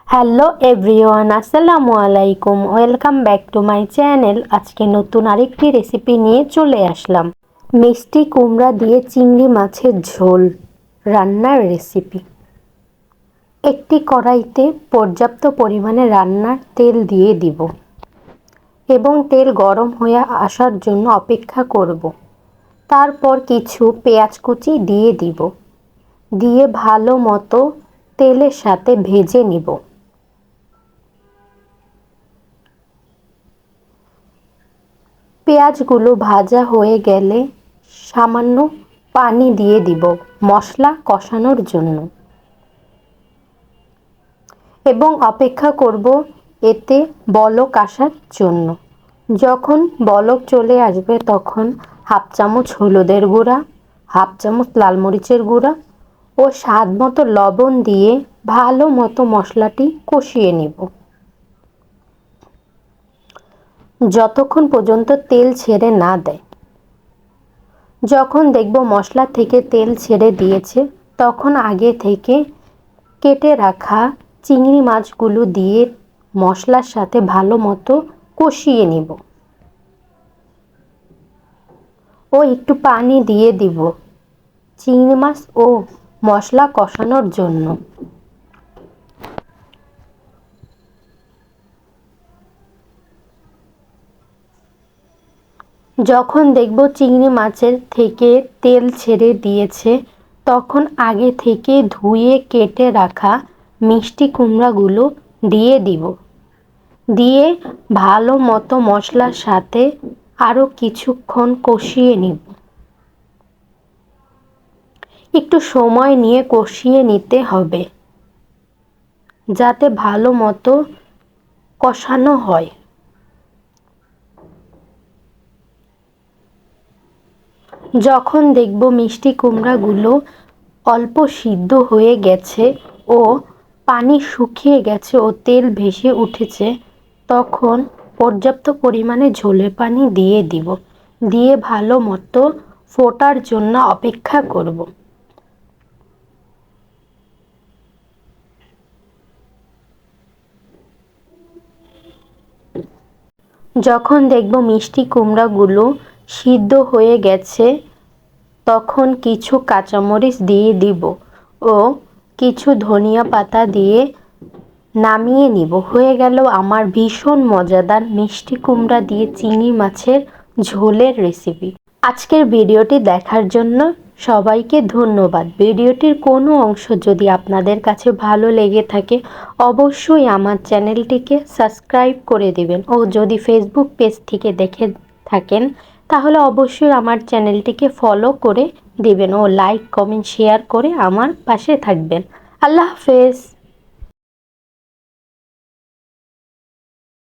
Hello everyone, আসসালামু আলাইকুম। Welcome back to my channel. আজকে নতুন আরেকটি রেসিপি নিয়ে চলে আসলাম। মিষ্টি কুমড়া দিয়ে চিংড়ি মাছের ঝোল রান্নার রেসিপি। একটি কড়াইতে পর্যাপ্ত পরিমাণে রান্নার তেল দিয়ে দিব এবং তেল গরম হয়ে আসার জন্য অপেক্ষা করব। তারপর কিছু পেঁয়াজ কুচি দিয়ে দিব, দিয়ে ভালো মতো তেলের সাথে ভেজে নিব। পেঁয়াজগুলো ভাজা হয়ে গেলে সামান্য পানি দিয়ে দিব মশলা কষানোর জন্য এবং অপেক্ষা করব এতে বলক আসার জন্য। যখন বলক চলে আসবে তখন হাফ চামচ হলুদের গুঁড়া, হাফ চামচ লাল মরিচের গুঁড়া ও স্বাদ মতো লবণ দিয়ে ভালো মতো মশলাটি কষিয়ে নিব যতক্ষণ পর্যন্ত তেল ছেড়ে না দেয়। যখন দেখব মশলা থেকে তেল ছেড়ে দিয়েছে তখন আগে থেকে কেটে রাখা চিংড়ি মাছগুলো দিয়ে মশলার সাথে ভালো মতো কষিয়ে নিব ও একটু পানি দিয়ে দিব চিংড়ি মাছ ও মশলা কষানোর জন্য। যখন দেখব চিংড়ি মাছের থেকে তেল ছেড়ে দিয়েছে তখন আগে থেকে ধুয়ে কেটে রাখা মিষ্টি কুমড়াগুলো দিয়ে দিব, দিয়ে ভালো মতো মশলার সাথে আরও কিছুক্ষণ কষিয়ে নিব। একটু সময় নিয়ে কষিয়ে নিতে হবে যাতে ভালো মতো কষানো হয়। যখন দেখব মিষ্টি কুমড়াগুলো অল্প সিদ্ধ হয়ে গেছে ও পানি শুকিয়ে গেছে ও তেল ভেসে উঠেছে তখন পর্যাপ্ত পরিমাণে ঝোলের পানি দিয়ে দিব, দিয়ে ভালো মতো ফোটার জন্য অপেক্ষা করব। যখন দেখব মিষ্টি কুমড়াগুলো সিদ্ধ হয়ে গেছে তখন কিছু কাঁচামরিচ দিয়ে দিব ও কিছু ধনিয়া পাতা দিয়ে নামিয়ে নিব। হয়ে গেল আমার ভীষণ মজাদার মিষ্টি কুমড়া দিয়ে চিংড়ি মাছের ঝোলের রেসিপি। আজকের ভিডিওটি দেখার জন্য সবাইকে ধন্যবাদ। ভিডিওটির কোনো অংশ যদি আপনাদের কাছে ভালো লেগে থাকে অবশ্যই আমার চ্যানেলটিকে সাবস্ক্রাইব করে দেবেন ও যদি ফেসবুক পেজ থেকে দেখে থাকেন তাহলে অবশ্যই আমার চ্যানেলটিকে ফলো করে দেবেন ও লাইক কমেন্ট শেয়ার করে আমার পাশে থাকবেন। আল্লাহ হাফেজ।